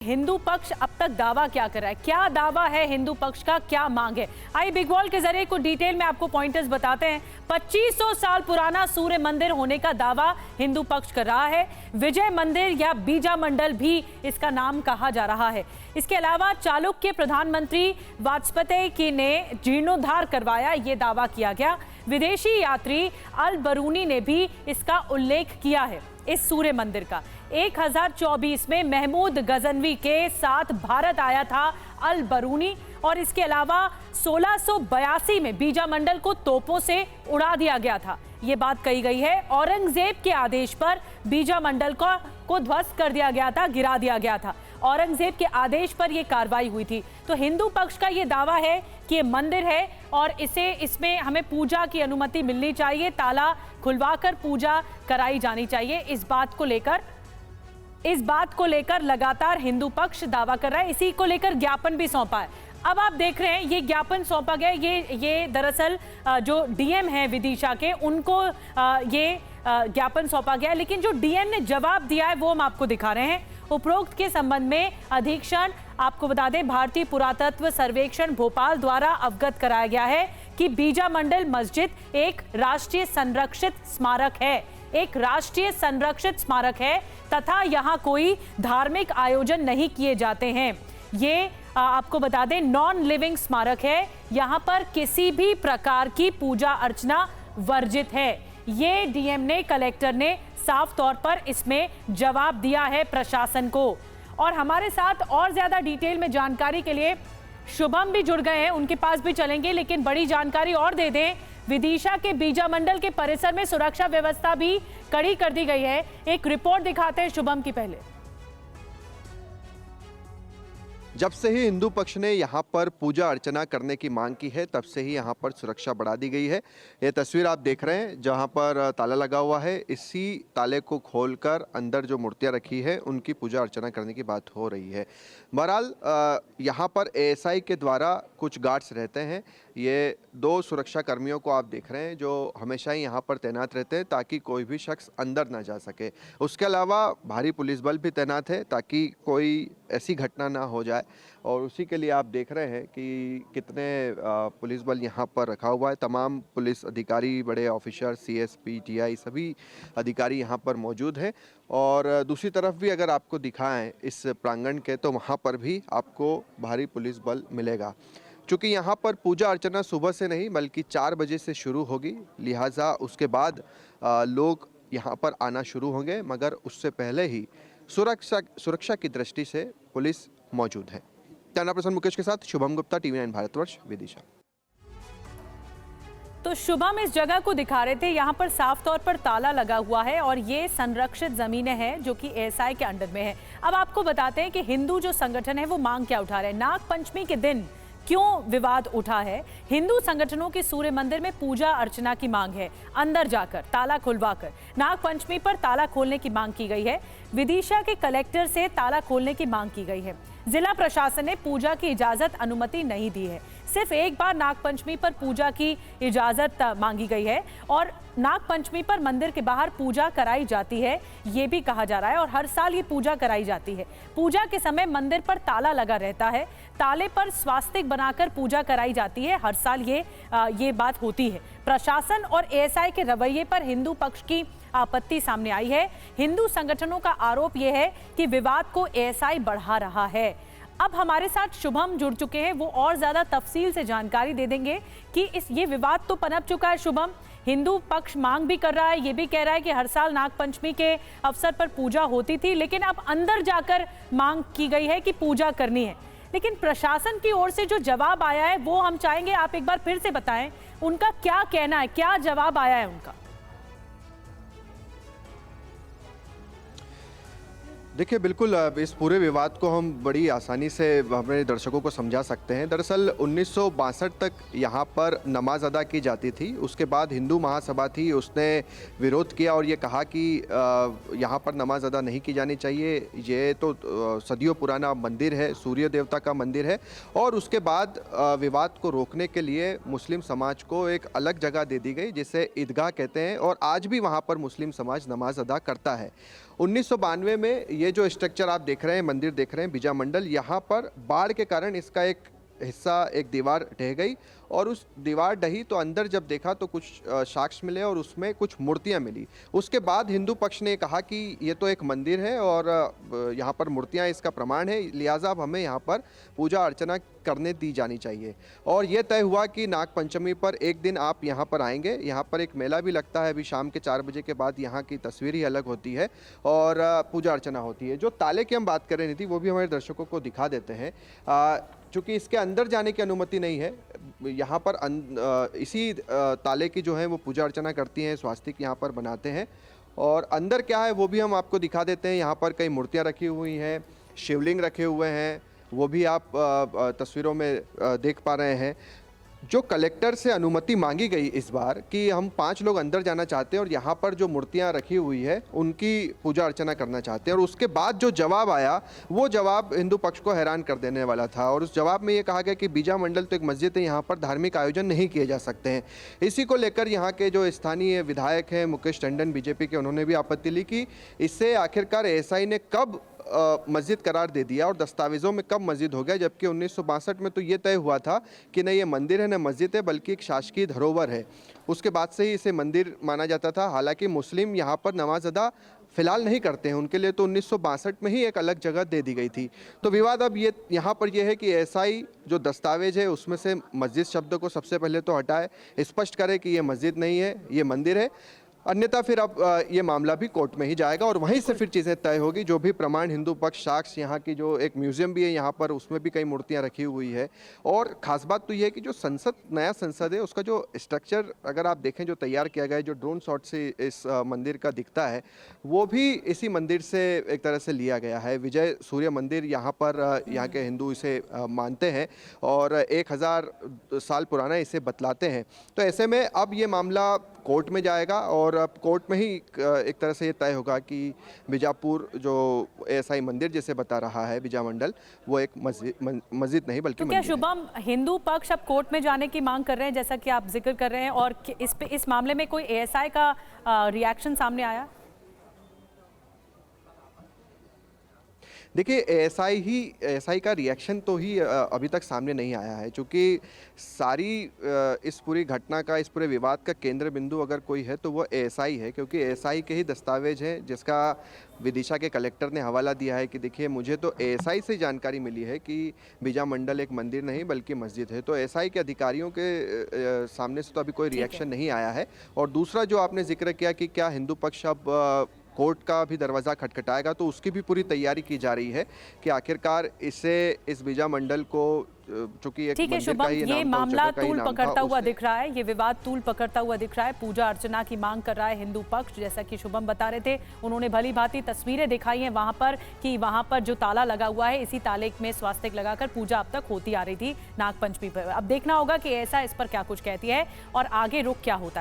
हिंदू पक्ष अब तक दावा क्या कर रहा है, क्या दावा है हिंदू पक्ष का, क्या मांग है। आइए बिग वॉल के जरिए कुछ डिटेल में आपको पॉइंटर्स बताते हैं। 2500 साल पुराना सूर्य मंदिर होने का दावा हिंदू पक्ष कर रहा है। विजय मंदिर या बीजा मंडल भी इसका नाम कहा जा रहा है। इसके अलावा चालुक्य प्रधानमंत्री वाजपेयी ने जीर्णोद्धार करवाया, ये दावा किया गया। विदेशी यात्री अल बरूनी ने भी इसका उल्लेख किया है इस सूर्य मंदिर का। 1024 में महमूद गजनवी के साथ भारत आया था अल बरूनी, और इसके अलावा 1682 में बीजा मंडल को तोपों से उड़ा दिया गया था, ये बात कही गई है। औरंगजेब के आदेश पर बीजा मंडल को ध्वस्त कर दिया गया था, गिरा दिया गया था। औरंगजेब के आदेश पर यह कार्रवाई हुई थी। तो हिंदू पक्ष का यह दावा है कि ये मंदिर है और इसमें हमें पूजा की अनुमति मिलनी चाहिए, ताला खुलवाकर पूजा कराई जानी चाहिए। इस बात को लेकर लगातार हिंदू पक्ष दावा कर रहा है। इसी को लेकर ज्ञापन भी सौंपा है। अब आप देख रहे हैं ये ज्ञापन सौंपा गया। ये दरअसल जो डीएम है विदिशा के, उनको ये ज्ञापन सौंपा गया, लेकिन जो डीएम ने जवाब दिया है वो हम आपको दिखा रहे हैं। उपरोक्त के संबंध में अधीक्षण, आपको बता दें, भारतीय पुरातत्व सर्वेक्षण भोपाल द्वारा अवगत कराया गया है कि बीजा मंडल मस्जिद एक राष्ट्रीय संरक्षित स्मारक है, एक राष्ट्रीय संरक्षित स्मारक है तथा यहाँ कोई धार्मिक आयोजन नहीं किए जाते हैं। ये आपको बता दें नॉन लिविंग स्मारक है, यहाँ पर किसी भी प्रकार की पूजा अर्चना वर्जित है। ये डीएम ने, कलेक्टर ने साफ तौर पर इसमें जवाब दिया है प्रशासन को। और हमारे साथ और ज्यादा डिटेल में जानकारी के लिए शुभम भी जुड़ गए हैं, उनके पास भी चलेंगे। लेकिन बड़ी जानकारी और दे दें, विदिशा के बीजा मंडल के परिसर में सुरक्षा व्यवस्था भी कड़ी कर दी गई है। एक रिपोर्ट दिखाते हैं शुभम की पहले। जब से ही हिंदू पक्ष ने यहाँ पर पूजा अर्चना करने की मांग की है, तब से ही यहाँ पर सुरक्षा बढ़ा दी गई है। ये तस्वीर आप देख रहे हैं जहाँ पर ताला लगा हुआ है, इसी ताले को खोलकर अंदर जो मूर्तियाँ रखी है उनकी पूजा अर्चना करने की बात हो रही है। बहरहाल यहाँ पर एएसआई के द्वारा कुछ गार्ड्स रहते हैं। ये 2 सुरक्षा कर्मियों को आप देख रहे हैं जो हमेशा ही यहाँ पर तैनात रहते हैं ताकि कोई भी शख्स अंदर ना जा सके। उसके अलावा भारी पुलिस बल भी तैनात है ताकि कोई ऐसी घटना ना हो जाए, और उसी के लिए आप देख रहे हैं कि कितने पुलिस बल यहाँ पर रखा हुआ है। तमाम पुलिस अधिकारी, बड़े ऑफिसर, सीएसपी, टीआई सभी अधिकारी यहाँ पर मौजूद हैं। और दूसरी तरफ भी अगर आपको दिखाएं इस प्रांगण के, तो वहाँ पर भी आपको भारी पुलिस बल मिलेगा। चूँकि यहाँ पर पूजा अर्चना सुबह से नहीं बल्कि 4 बजे से शुरू होगी, लिहाजा उसके बाद लोग यहाँ पर आना शुरू होंगे, मगर उससे पहले ही सुरक्षा की दृष्टि से पुलिस मौजूद है। कैमरा पर्सन मुकेश के साथ शुभम गुप्ता, TV9 भारतवर्ष, विदिशा। तो शुभम इस जगह को दिखा रहे थे, यहाँ पर साफ तौर पर ताला लगा हुआ है और ये संरक्षित जमीनें हैं जो कि एएसआई के अंडर में है। अब आपको बताते हैं कि हिंदू जो संगठन है वो मांग क्या उठा रहे हैं। नाग पंचमी के दिन क्यों विवाद उठा है? हिंदू संगठनों के सूर्य मंदिर में पूजा अर्चना की मांग है, अंदर जाकर ताला खुलवाकर। नाग पंचमी पर ताला खोलने की मांग की गई है। विदिशा के कलेक्टर से ताला खोलने की मांग की गई है। जिला प्रशासन ने पूजा की इजाजत अनुमति नहीं दी है। सिर्फ एक बार नागपंचमी पर पूजा की इजाजत मांगी गई है और नागपंचमी पर मंदिर के बाहर पूजा कराई जाती है, ये भी कहा जा रहा है। और हर साल ये पूजा कराई जाती है। पूजा के समय मंदिर पर ताला लगा रहता है, ताले पर स्वास्तिक बनाकर पूजा कराई जाती है। हर साल ये बात होती है। प्रशासन और एएसआई के रवैये पर हिंदू पक्ष की आपत्ति सामने आई है। हिंदू संगठनों का आरोप यह है कि विवाद को एएसआई बढ़ा रहा है। अब हमारे साथ शुभम जुड़ चुके हैं, वो और ज्यादा तफसील से जानकारी दे देंगे कि ये विवाद तो पनप चुका है। शुभम, हिंदू पक्ष मांग भी कर रहा है, ये भी कह रहा है कि हर साल नागपंचमी के अवसर पर पूजा होती थी, लेकिन अब अंदर जाकर मांग की गई है कि पूजा करनी है। लेकिन प्रशासन की ओर से जो जवाब आया है वो हम चाहेंगे आप एक बार फिर से बताएं, उनका क्या कहना है, क्या जवाब आया है उनका? देखिए, बिल्कुल इस पूरे विवाद को हम बड़ी आसानी से अपने दर्शकों को समझा सकते हैं। दरअसल 1962 तक यहाँ पर नमाज अदा की जाती थी। उसके बाद हिंदू महासभा थी, उसने विरोध किया और ये कहा कि यहाँ पर नमाज अदा नहीं की जानी चाहिए, ये तो सदियों पुराना मंदिर है, सूर्य देवता का मंदिर है। और उसके बाद विवाद को रोकने के लिए मुस्लिम समाज को एक अलग जगह दे दी गई जिसे ईदगाह कहते हैं, और आज भी वहाँ पर मुस्लिम समाज नमाज अदा करता है। 1992 में ये जो स्ट्रक्चर आप देख रहे हैं, मंदिर देख रहे हैं बीजा मंडल, यहाँ पर बाढ़ के कारण इसका एक हिस्सा, एक दीवार ढह गई और उस दीवार ढही तो अंदर जब देखा तो कुछ साक्ष्य मिले और उसमें कुछ मूर्तियां मिली। उसके बाद हिंदू पक्ष ने कहा कि ये तो एक मंदिर है और यहाँ पर मूर्तियां इसका प्रमाण है, लिहाजा अब हमें यहाँ पर पूजा अर्चना करने दी जानी चाहिए। और ये तय हुआ कि नाग पंचमी पर एक दिन आप यहाँ पर आएंगे। यहाँ पर एक मेला भी लगता है, अभी शाम के 4 बजे के बाद यहाँ की तस्वीर ही अलग होती है और पूजा अर्चना होती है। जो ताले की हम बात कर रहे थे वो भी हमारे दर्शकों को दिखा देते हैं। चूँकि इसके अंदर जाने की अनुमति नहीं है, यहाँ पर इसी ताले की जो है वो पूजा अर्चना करती हैं, स्वास्तिक यहाँ पर बनाते हैं। और अंदर क्या है वो भी हम आपको दिखा देते हैं। यहाँ पर कई मूर्तियाँ रखी हुई हैं, शिवलिंग रखे हुए हैं, वो भी आप तस्वीरों में देख पा रहे हैं। जो कलेक्टर से अनुमति मांगी गई इस बार कि हम 5 लोग अंदर जाना चाहते हैं और यहाँ पर जो मूर्तियाँ रखी हुई है उनकी पूजा अर्चना करना चाहते हैं, और उसके बाद जो जवाब आया वो जवाब हिंदू पक्ष को हैरान कर देने वाला था। और उस जवाब में ये कहा गया कि बीजा मंडल तो एक मस्जिद है, यहाँ पर धार्मिक आयोजन नहीं किए जा सकते हैं। इसी को लेकर यहाँ के जो स्थानीय विधायक हैं मुकेश टंडन बीजेपी के, उन्होंने भी आपत्ति ली कि इससे आखिरकार एएसआई ने कब मस्जिद करार दे दिया और दस्तावेज़ों में कब मस्जिद हो गया, जबकि 1962 में तो ये तय हुआ था कि न ये मंदिर है न मस्जिद है बल्कि एक शासकीय धरोहर है। उसके बाद से ही इसे मंदिर माना जाता था। हालांकि मुस्लिम यहाँ पर नमाज अदा फिलहाल नहीं करते हैं, उनके लिए तो 1962 में ही एक अलग जगह दे दी गई थी। तो विवाद अब ये यहाँ पर यह है कि एएसआई जो दस्तावेज है उसमें से मस्जिद शब्द को सबसे पहले तो हटाए, स्पष्ट करे कि ये मस्जिद नहीं है, ये मंदिर है। अन्यथा फिर अब ये मामला भी कोर्ट में ही जाएगा और वहीं से फिर चीज़ें तय होगी। जो भी प्रमाण, हिंदू पक्ष साक्ष्य, यहाँ की जो एक म्यूजियम भी है यहाँ पर, उसमें भी कई मूर्तियाँ रखी हुई है। और ख़ास बात तो ये है कि जो संसद, नया संसद है, उसका जो स्ट्रक्चर अगर आप देखें जो तैयार किया गया है, जो ड्रोन शॉट से इस मंदिर का दिखता है, वो भी इसी मंदिर से एक तरह से लिया गया है। विजय सूर्य मंदिर यहाँ पर यहाँ के हिंदू इसे मानते हैं और 1000 साल पुराना इसे बतलाते हैं। तो ऐसे में अब ये मामला कोर्ट में जाएगा और अब कोर्ट में ही एक तरह से ये तय होगा कि बीजापुर जो एएसआई मंदिर जिसे बता रहा है बीजा मंडल, वो एक मस्जिद नहीं बल्कि तो क्या शुभम, हिंदू पक्ष अब कोर्ट में जाने की मांग कर रहे हैं जैसा कि आप जिक्र कर रहे हैं, और इस मामले में कोई एएसआई का रिएक्शन सामने आया? देखिए, एएसआई का रिएक्शन तो ही अभी तक सामने नहीं आया है, क्योंकि सारी इस पूरी घटना का, इस पूरे विवाद का केंद्र बिंदु अगर कोई है तो वो एएसआई है, क्योंकि एएसआई के ही दस्तावेज हैं जिसका विदिशा के कलेक्टर ने हवाला दिया है कि देखिए मुझे तो एएसआई से जानकारी मिली है कि बीजा मंडल एक मंदिर नहीं बल्कि मस्जिद है। तो एएसआई के अधिकारियों के सामने से तो अभी कोई रिएक्शन नहीं आया है। और दूसरा जो आपने जिक्र किया कि क्या हिंदू पक्ष अब कोर्ट का भी दरवाज़ा खटखटाएगा, तो उसकी भी पूरी तैयारी की जा रही है कि आखिरकार इस बीजा मंडल को, चूंकि ठीक है शुभम, ये मामला तूल पकड़ता हुआ दिख रहा है, ये विवाद तूल पकड़ता हुआ दिख रहा है। पूजा अर्चना की मांग कर रहा है हिंदू पक्ष, जैसा कि शुभम बता रहे थे। उन्होंने भली भांति तस्वीरें दिखाई हैं वहां पर कि वहां पर जो ताला लगा हुआ है, इसी ताले में स्वास्तिक लगाकर पूजा अब तक होती आ रही थी नागपंचमी पर। अब देखना होगा कि ऐसा इस पर क्या कुछ कहती है और आगे रुख क्या होता है।